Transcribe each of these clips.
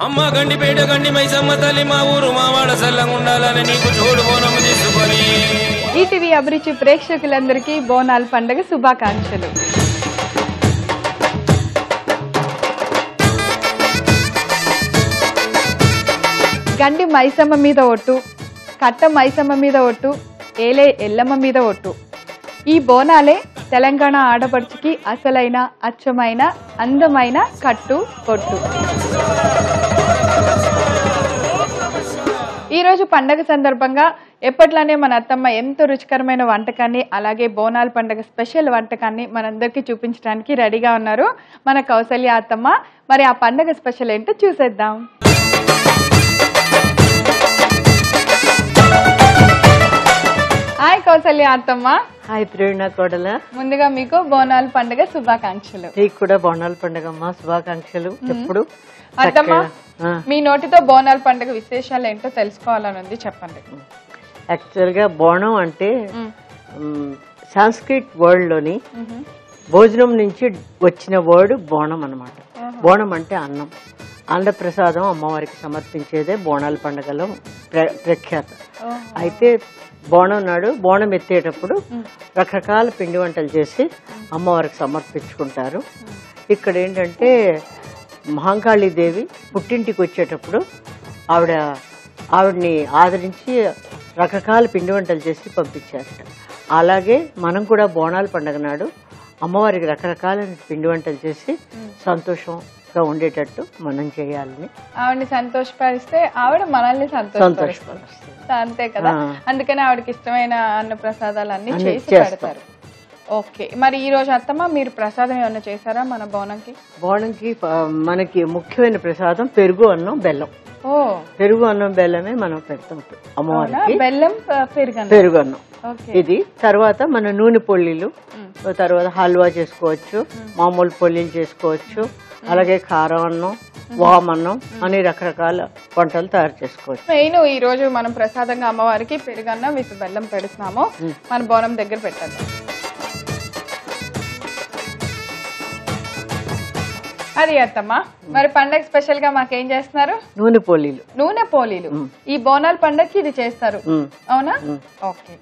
అమ్మ గండిపేట గండి మైసమ్మ తల్లి మా ఊరు మా వాడ సల్లంగా ఉండాలని నీకు చూడు బోనం తీసుకొని. ఈటీవీ అభిరుచి ప్రేక్షకులందరికీ బోనాల పండుగ శుభాకాంక్షలు. గండి మైసమ్మ మీద ఒట్టు, కట్ట మైసమ్మ మీద ఒట్టు, ఏలే ఎల్లమ్మ మీద ఒట్టు. ఈ బోనాలే తెలంగాణ ఆడపడుచుకి అసలైన అచ్చమైన అందమైన కట్టు కొట్టు. ఈరోజు పండగ సందర్భంగా ఎప్పట్లానే మన అత్తమ్మ ఎంతో రుచికరమైన వంటకాన్ని అలాగే బోనాల పండుగ స్పెషల్ వంటకాన్ని మనందరికీ చూపించడానికి రెడీగా ఉన్నారు మన కౌసల్య అత్తమ్మ. మరి ఆ పండగ స్పెషల్ ఏంటో చూసేద్దాం. హాయ్ కౌసల్య అత్తమ్మ. హాయ్ ప్రేరణ కోడల. ముందుగా మీకు బోనాల పండుగ శుభాకాంక్షలు. నీకు కూడా బోనాల పండుగ అమ్మా శుభాకాంక్షలు. ఎప్పుడు అత్తమ్మ మీ నోటితో బోనాల పండుగ విశేషాలు ఏంటో తెలుసుకోవాలని ఉంది, చెప్పండి. యాక్చువల్ గా బోనం అంటే సాంస్క్రిట్ వర్డ్ లోని భోజనం నుంచి వచ్చిన వర్డ్ బోనం అన్నమాట. బోనం అంటే అన్నం, అన్నప్రసాదం అమ్మవారికి సమర్పించేదే బోనాల పండుగలో ప్రఖ్యాత. అయితే బోనం నాడు బోనం ఎత్తేటప్పుడు రకరకాల పిండి వంటలు చేసి అమ్మవారికి సమర్పించుకుంటారు. ఇక్కడ ఏంటంటే మహాకాళీదేవి పుట్టింటికి వచ్చేటప్పుడు ఆవిడని ఆదరించి రకరకాల పిండి వంటలు చేసి పంపించారట. అలాగే మనం కూడా బోనాల పండుగ నాడు అమ్మవారికి రకరకాల పిండి వంటలు చేసి సంతోషంగా ఉండేటట్టు మనం చేయాలని, ఆవిడని సంతోషపరిస్తే ఆవిడ మనల్ని సంతోషపరుస్తుంది, అంతే కదా. అందుకని ఆవిడకి ఇష్టమైన అన్న ప్రసాదాలు అన్ని చేసి పెడతారు. ఓకే, మరి ఈ రోజు అత్తమ్మ మీరు ప్రసాదం ఏమన్నా చేశారా మన బోనంకి? బోనంకి మనకి ముఖ్యమైన ప్రసాదం పెరుగు అన్నం బెల్లం. పెరుగు అన్నం బెల్లమే మనం పెడతాం అమ్మవారికి. బెల్లం పెరుగు అన్నం ఇది. తర్వాత మన నూనె పొల్లీలు, తర్వాత హల్వా చేసుకోవచ్చు, మామూలు పొల్లీలు చేసుకోవచ్చు, అలాగే కారం అన్నం, వామన్నం అని రకరకాల వంటలు తయారు చేసుకోవచ్చు. మెయిన్ ఈ రోజు మనం ప్రసాదంగా అమ్మవారికి పెరుగన్నం విత్ బెల్లం పెడుతున్నాము. మన బోనం దగ్గర పెట్టాలి. అది అత్తమ్మ, మరి పండగ స్పెషల్ గా మాకేం చేస్తున్నారు? నూనె పోలీలు. నూనె పోలీలు ఈ బోనాల పండగకి ఇది చేస్తారు, అవునా? ఓకే,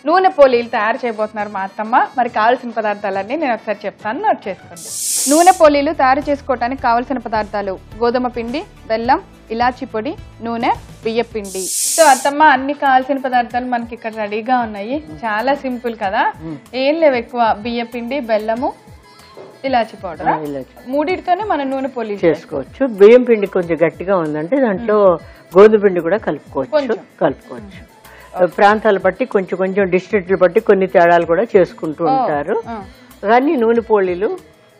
నూనె పోలీలు తయారు చేయబోతున్నారు మా అత్తమ్మ. మరి కావాల్సిన పదార్థాలన్నీ నేను ఒకసారి చెప్తాను, నోట్ చేసుకోండి. నూనె పోలీలు తయారు చేసుకోవడానికి కావలసిన పదార్థాలు: గోధుమ పిండి, బెల్లం, ఇలాచి పొడి, నూనె, బియ్య పిండి. సో అత్తమ్మ అన్ని కావాల్సిన పదార్థాలు మనకి ఇక్కడ రెడీగా ఉన్నాయి. చాలా సింపుల్ కదా, ఏం లేవు ఎక్కువ. బియ్య పిండి, బెల్లము, ఇలాచి పౌడర్, మూడిటితోనే మనం నూనె పోలీలు చేసుకోవచ్చు. బియ్యం పిండి కొంచెం గట్టిగా ఉందంటే దాంట్లో గోధుమ పిండి కూడా కలుపుకోవచ్చు. ప్రాంతాలు బట్టి కొంచెం కొంచెం డిస్ట్రిక్ట్లు బట్టి కొన్ని తేడాలు కూడా చేసుకుంటూ ఉంటారు. కానీ నూనె పోలీలు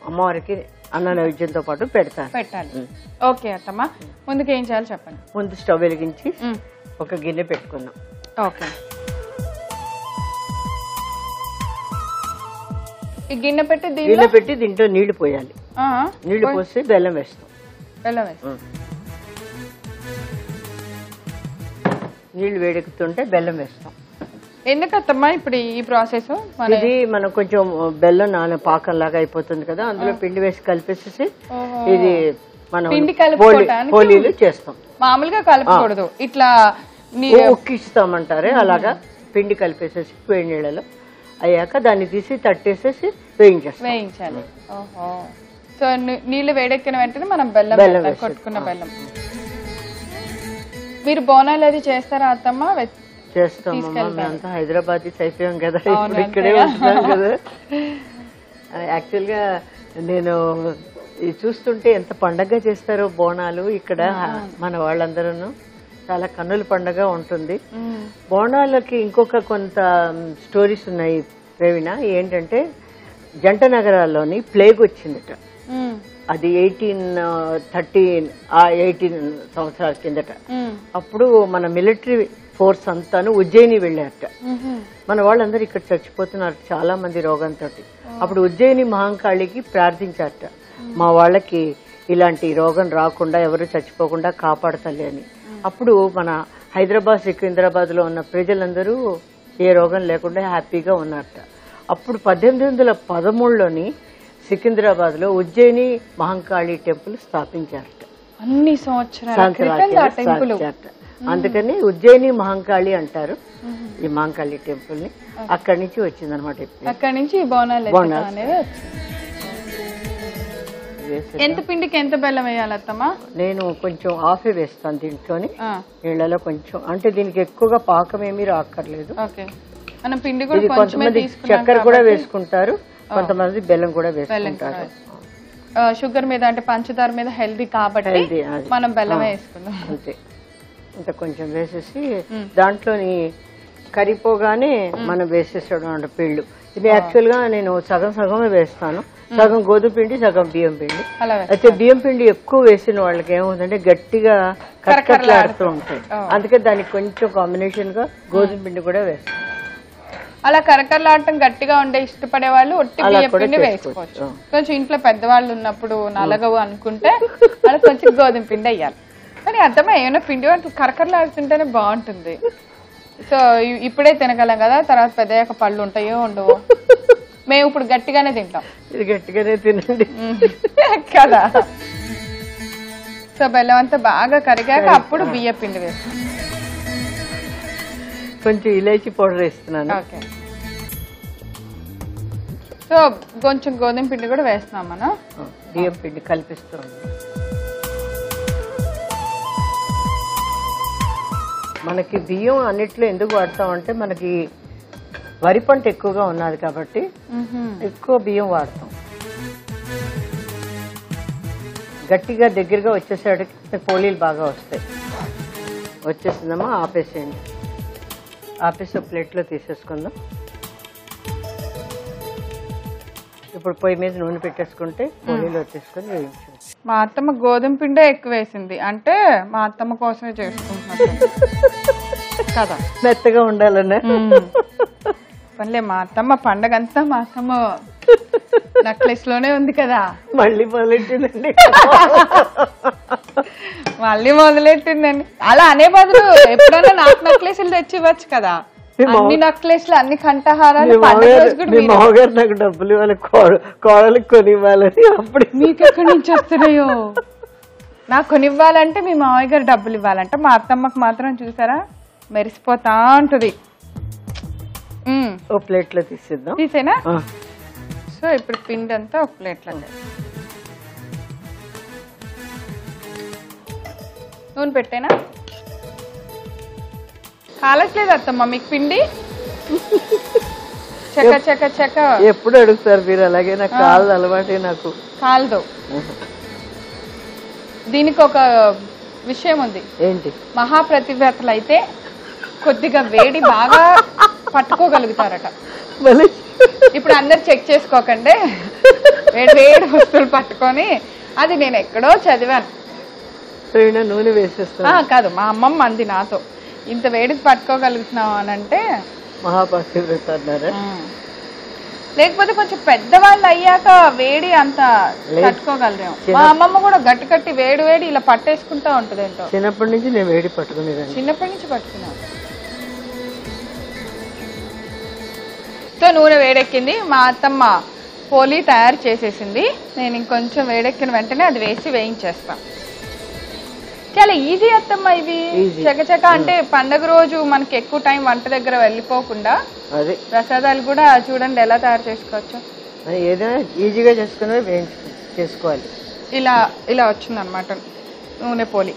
అమ్మవారికి అన్న నైవేద్యంతో పాటు పెట్టాలి. ఓకే అత్తమ్మ, ముందుకు ఏం చేయాలి చెప్పండి. ముందు స్టవ్ వెలిగించి ఒక గిన్నె పెట్టుకున్నాం. ఓకే, ఈ గిన్నె పెట్టి దీంట్లో నీళ్లు పోయాలి. నీళ్లు పోసి బెల్లం వేస్తాం. నీళ్లు వేడెక్కుతుంటే బెల్లం వేస్తాం. ఎందుకత్తమ్మా ఇప్పుడు ఈ ప్రాసెస్? ఇది మనం కొంచెం బెల్లం పాకం లాగా అయిపోతుంది కదా, అందులో పిండి వేసి కలిపేసేసి ఇది మనం పోలీలు చేస్తాం. మామూలుగా కలపకూడదు, ఇట్లా ఉక్కిస్తామంటారే అలాగా పిండి కలిపేసేసి వేడి నీళ్ళలో అయ్యాక దాన్ని తీసి తట్టేసేసి వేయించాలి. ఓహో, సో నీళ్లు వేడెక్కిన వెంటనే మనం బెల్లం కొట్టుకున్న బెల్లం. మీరు బోనాలు అది చేస్తారా అత్తమ్మ? చేస్తాం. హైదరాబాద్ అయిపోయాం కదా, ఇప్పుడు ఇక్కడే ఉంటున్నాం కదా. యాక్చువల్ గా నేను చూస్తుంటే ఎంత పండగగా చేస్తారో బోనాలు ఇక్కడ. మన వాళ్ళందరూ చాలా కన్నుల పండగ ఉంటుంది. బోనాలకి ఇంకొక కొంత స్టోరీస్ ఉన్నాయి ప్రవీణ. ఏంటంటే జంట నగరాల్లోని ప్లేగ్ వచ్చిందట. అది 18 సంవత్సరాల కిందట. అప్పుడు మన మిలిటరీ ఫోర్స్ అంతాను ఉజ్జయిని వెళ్ళారట. మన వాళ్ళందరూ ఇక్కడ చచ్చిపోతున్నారు చాలా మంది రోగంతో. అప్పుడు ఉజ్జయిని మహాకాళికి ప్రార్థించారట, మా వాళ్ళకి ఇలాంటి రోగం రాకుండా ఎవరు చచ్చిపోకుండా కాపాడతలే అని. అప్పుడు మన హైదరాబాద్ సికింద్రాబాద్ లో ఉన్న ప్రజలందరూ ఏ రోగం లేకుండా హ్యాపీగా ఉన్నారట. అప్పుడు 1813లోని సికింద్రాబాద్ లో ఉజ్జయిని మహంకాళి టెంపుల్ స్థాపించారట. అన్ని సంవత్సరాల క్రితం ఆ టెంపుల్. అందుకని ఉజ్జయిని మహంకాళి అంటారు ఈ మహంకాళి టెంపుల్ ని. అక్కడి నుంచి వచ్చింది అనమాట. అక్కడి నుంచి ఈ బోనాలు అనేది వచ్చింది. ఎంత పిండికి ఎంత బెల్లం వేయాలి అత్తమ్మా? నేను కొంచెం ఆఫే వేస్తాను దీంట్లోని, నీళ్ళలో కొంచెం. అంటే దీనికి ఎక్కువగా పాకం ఏమీ రాక్కర్లేదు. మనం పిండి కూడా కొంతమంది చక్కెర కూడా వేసుకుంటారు, కొంతమంది బెల్లం కూడా వేసుకుంటారు. షుగర్ మీద అంటే పంచదార మీద హెల్దీ కాబట్టి మనం బెల్లం వేసుకున్నాం అంతే. ఇంత కొంచెం వేసేసి దాంట్లోని కరిపోగానే మనం వేసేసాడు పిళ్ళు. ఇది యాక్చువల్ గా నేను సగం సగమే వేస్తాను, సగం గోధుమ పిండి సగం బియ్యం పిండి. అయితే బియ్యం పిండి ఎక్కువ వేసిన వాళ్ళకి ఏమవుతుందంటే గట్టిగా కరకరలాడుతూ ఉంటాయి, అందుకే దానికి కొంచెం కాంబినేషన్ గా గోధుమ పిండి కూడా వేస్తాను. అలా కరకరలాడటం గట్టిగా ఉండే ఇష్టపడే వాళ్ళు ఒట్టి బియ్యం పిండి వేసుకోవచ్చు. కొంచెం ఇంట్లో పెద్దవాళ్ళు ఉన్నప్పుడు నలగవు అనుకుంటే అలా కొంచెం గోధుమ పిండి వేయాలి. కానీ అర్థమా ఏమైనా పిండి వంటలు కరకరలాడుతుంటేనే బాగుంటుంది. సో ఇప్పుడే తినగలం కదా, తర్వాత పెద్దయ్యాక పళ్ళు ఉంటాయో ఉండవు. మేము ఇప్పుడు గట్టిగానే తింటాం. ఇది గట్టిగానే తినండి కదా. సో బెల్లం అంతా బాగా కరిగాక అప్పుడు బియ్య పిండి వేస్తాం. కొంచెం ఇలాచి పౌడర్ వేస్తున్నాను. ఓకే. సో కొంచెం గోధుమ పిండి కూడా వేస్తున్నాం మనం. బియ్యం పిండి కలిపిస్తాం. మనకి బియ్యం అన్నిట్లో ఎందుకు వాడతామంటే మనకి వరి పంట ఎక్కువగా ఉన్నది కాబట్టి ఎక్కువ బియ్యం వాడతాం. గట్టిగా దగ్గరగా వచ్చేసరికి పోలీలు బాగా వస్తాయి. వచ్చేసిందమ్మా, ఆపేసేయండి. ఆపేసి ప్లేట్లో తీసేసుకుందాం. ఇప్పుడు పొయ్యి మీద నూనె పెట్టేసుకుంటే పోలీలు వచ్చేసుకొని వేయించు. మా అత్తమ్మ గోధుమ పిండే ఎక్కువ వేసింది, అంటే మా అత్తమ్మ కోసమే చేసుకుంటున్నారు కదా, మెత్తగా ఉండాలన్నా. పనిలే, మా అత్తమ్మ పండగ అంతా మా అత్తమ్మ నెక్లెస్ లోనే ఉంది కదా. మళ్ళీ మొదలెట్టిందండి మళ్ళీ మొదలెట్టిందండి. అలా అనే బదులు ఎప్పుడైనా నాకు నెక్లెస్లు తెచ్చి ఇవ్వచ్చు కదా. అన్ని నెక్లెస్లు, అన్ని కంఠహారాలు మామగారు నాకు డబ్బులు ఇవ్వాలి, కోడలికి కొనివ్వాలని. అప్పుడు మీకు ఎక్కడి నుంచి వస్తున్నాయో? నాకు కొనివ్వాలంటే మీ మామయ్య గారు డబ్బులు ఇవ్వాలంటే, మా అత్తమ్మకు మాత్రం చూసారా మెరిసిపోతా ఉంటది. ఓ ప్లేట్ లో తీసేద్దాం. తీసేనా? సో ఇప్పుడు పిండి అంతా ఒక ప్లేట్ లో. నూనె పెట్టేనా? కాలట్లేదు అత్తమ్మ మీకు పిండి? చెక్క చెక్క చెక్క ఎప్పుడు అడుగుతారు మీరు అలాగే? నాకు కాలు అలవాటే. నాకు కాలదు. దీనికి ఒక విషయం ఉంది. ఏంటి? మహాప్రతివ్రతలు అయితే కొద్దిగా వేడి బాగా పట్టుకోగలుగుతారట. ఇప్పుడు అందరు చెక్ చేసుకోకండి, వేడి వేడి వస్తువులు పట్టుకొని. అది నేను ఎక్కడో చదివాను. నూనె వేసేస్తా కాదు, మా అమ్మమ్మ అంది నాతో, ఇంత వేడికి పట్టుకోగలుగుతున్నావు అని అంటే మహాపతివ్రత అన్నారా? లేకపోతే కొంచెం పెద్దవాళ్ళు అయ్యాక వేడి అంత పట్టుకోగలరేమో. మా అమ్మమ్మ కూడా గట్టి గట్టి వేడి వేడి ఇలా పట్టేసుకుంటా ఉంటది. ఏంటో చిన్నప్పటి నుంచి నేను వేడి పట్టుకునేదాన్ని. చిన్నప్పటి నుంచి పట్టుకున్నాను. సో నూనె వేడెక్కింది, మా అత్తమ్మ పోలీ తయారు చేసేసింది. నేను ఇంకొంచెం వేడెక్కిన వెంటనే అది వేసి వేయించేస్తాను. చాలా ఈజీ అత్తమ్మ ఇవి. చకచక అంటే పండగ రోజు మనకి ఎక్కువ టైం వంట దగ్గర వెళ్ళిపోకుండా ప్రసాదాలు కూడా చూడండి ఎలా తయారు చేసుకోవచ్చు. ఏదైనా ఈజీగా చేసుకోవాలి. ఇలా ఇలా వచ్చింది అనమాట నూనె పోలి.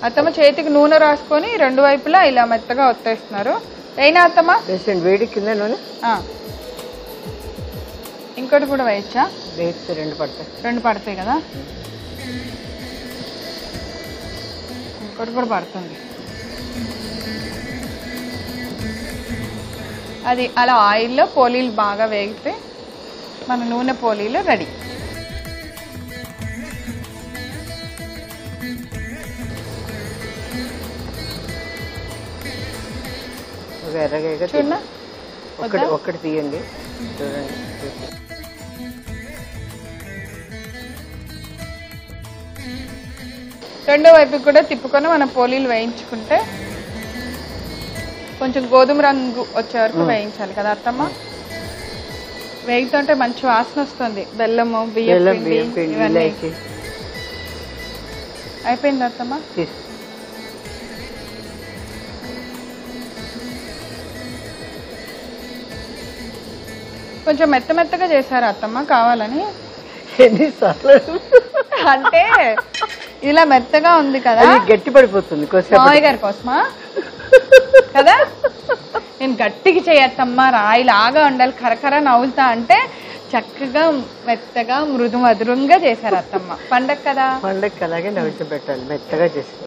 అత్తమ్మ చేతికి నూనె రాసుకొని రెండు వైపులా ఇలా మెత్తగా ఒత్తేస్తున్నారు. అయినా అత్తమ్మ వేడి కింద నూనె. ఇంకోటి కూడా వేయచ్చా? వేస్తే రెండు పడతాయి కదా. ఇంకోటి కూడా పడుతుంది. అది అలా ఆయిల్లో పోలీలు బాగా వేగితే మన నూనె పోలీలు రెడీ. చూడండి, ఒక్కటి తీయండి. చూడండి, రెండో వైపు కూడా తిప్పుకొని మనం పోలీలు వేయించుకుంటే కొంచెం గోధుమ రంగు వచ్చే వరకు వేయించాలి కదా అత్తమ్మ. వేగుతుంటే మంచి వాసన వస్తుంది. బెల్లము, బియ్యం పిండి ఇవన్నీ. అయిపోయింది అత్తమ్మ. కొంచెం మెత్తగా చేశారు అత్తమ్మ కావాలని. ఎన్నిసార్లు అంటే ఇలా మెత్తగా ఉంది కదా, గట్టి పడిపోతుంది మామయ్య గారి కోసమా కదా. నేను గట్టిగా చేయత్తమ్మా, రాయిలాగా ఉండాలి, కరకర నవ్వుతా అంటే చక్కగా మెత్తగా మృదు మధురంగా చేశారు అత్తమ్మ. పండగ కదా, పండగకి అలాగే నైవేద్యం పెట్టాలి, మెత్తగా చేస్తారు.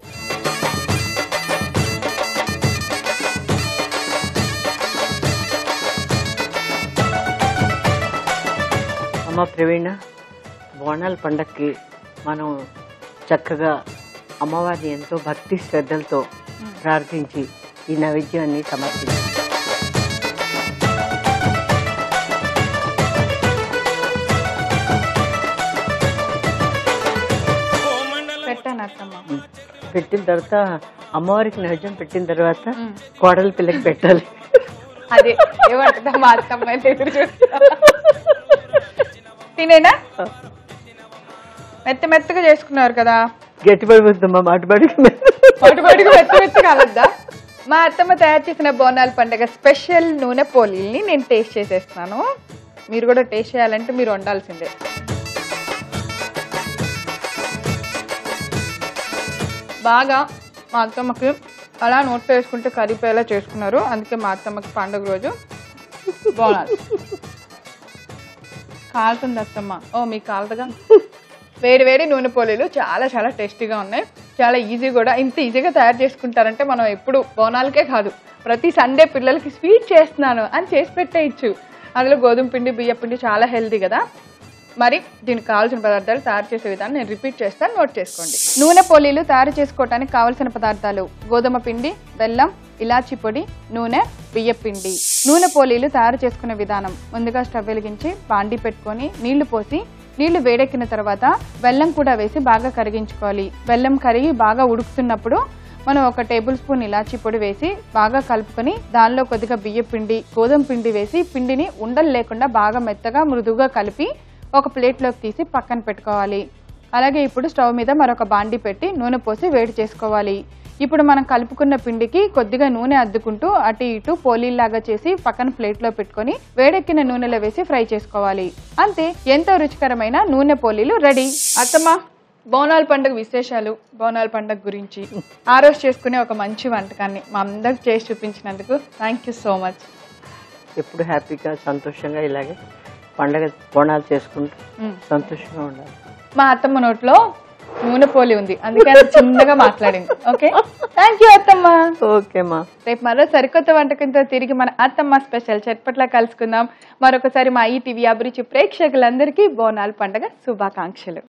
అమ్మ ప్రవీణ, బోనాల పండగకి మనం చక్కగా అమ్మవారిని ఎంతో భక్తి శ్రద్ధలతో ప్రార్థించి ఈ నైవేద్యాన్ని సమర్పించాం. పెట్టిన తర్వాత అమ్మవారికి నైవేద్యం పెట్టిన తర్వాత కోడలి పిల్లకి పెట్టాలి. అదే ఏమంటుందా మా అత్తమ్మ ఎదురు చూస్తా. తినేనా? మెత్తగా చేసుకున్నారు కదా, గట్టి పడిపోతుందమ్మా, మాటిపాటికి మెత్త కావద్దా. మా అత్తమ్మ తయారు చేసిన బోనాల పండుగ స్పెషల్ నూనె పోలీల్ని నేను టేస్ట్ చేసేస్తున్నాను. మీరు కూడా టేస్ట్ చేయాలంటే మీరు వండాల్సిందే. బాగా మా అత్తమ్మకి అలా నోట్లో వేసుకుంటే కరిపోయేలా చేసుకున్నారు, అందుకే మా అత్తమ్మకి పండుగ రోజు బోనాలు. కాలుతుంది అత్తమ్మ. ఓ మీకు కాలుతుందా? వేడి నూనె పోలీలు చాలా టేస్టీగా ఉన్నాయి, చాలా ఈజీ కూడా. ఇంత ఈజీగా తయారు చేసుకుంటారంటే మనం ఎప్పుడు బోనాలకే కాదు, ప్రతి సండే పిల్లలకి స్వీట్ చేస్తున్నాను అని చేసి పెట్టేయచ్చు. అందులో గోధుమ పిండి, బియ్య పిండి చాలా హెల్తీ కదా. మరి దీనికి కావాల్సిన పదార్థాలు తయారు చేసే విధానం నేను రిపీట్ చేస్తాను, నోట్ చేసుకోండి. నూనె పోలీలు తయారు చేసుకోవడానికి కావలసిన పదార్థాలు: గోధుమ పిండి, బెల్లం, ఇలాచి పొడి, నూనె, బియ్య పిండి. నూనె పోలీలు తయారు చేసుకునే విధానం: ముందుగా స్టవ్ వెలిగించి బాండి పెట్టుకొని నీళ్లు పోసి, నీళ్లు వేడెక్కిన తర్వాత బెల్లం కూడా వేసి బాగా కరిగించుకోవాలి. బెల్లం కరిగి బాగా ఉడుకుతున్నప్పుడు మనం 1 టేబుల్ స్పూన్ ఇలాచి పొడి వేసి బాగా కలుపుకొని దానిలో కొద్దిగా బియ్య పిండి, గోధుమ పిండి వేసి పిండిని ఉండలు లేకుండా బాగా మెత్తగా మృదువుగా కలిపి ఒక ప్లేట్లోకి తీసి పక్కన పెట్టుకోవాలి. అలాగే ఇప్పుడు స్టవ్ మీద మరొక బాండి పెట్టి నూనె పోసి వేడి చేసుకోవాలి. ఇప్పుడు మనం కలుపుకున్న పిండికి కొద్దిగా నూనె అద్దుకుంటూ అటు ఇటు పోలీల్లాగా చేసి పక్కన ప్లేట్లో పెట్టుకొని వేడెక్కిన నూనెలో వేసి ఫ్రై చేసుకోవాలి. అంతే, ఎంతో రుచికరమైన నూనె పోలీలు రెడీ. అత్తమ్మ, బోనాల పండుగ విశేషాలు, బోనాల పండుగ గురించి ఆ రోజు చేసుకునే ఒక మంచి వంటకాన్ని మా అందరికి చేసి చూపించినందుకు థ్యాంక్ యూ సో మచ్. ఎప్పుడు హ్యాపీగా సంతోషంగా ఇలాగే పండగ బోనాలు చేసుకుంటూ సంతోషంగా ఉండాలి. మా అత్తమ్మ నోట్లో నూనె పోలి ఉంది, అందుకే చిన్నగా మాట్లాడింది. ఓకే, థ్యాంక్ యూ అత్తమ్మ. ఓకేమా, రేపు మరో సరికొత్త వంటకంతో తిరిగి మన అత్తమ్మ స్పెషల్ చట్పట్లా కలుసుకుందాం. మరొకసారి మా ఈటీవీ అభిరుచి ప్రేక్షకులందరికీ బోనాల పండుగ శుభాకాంక్షలు.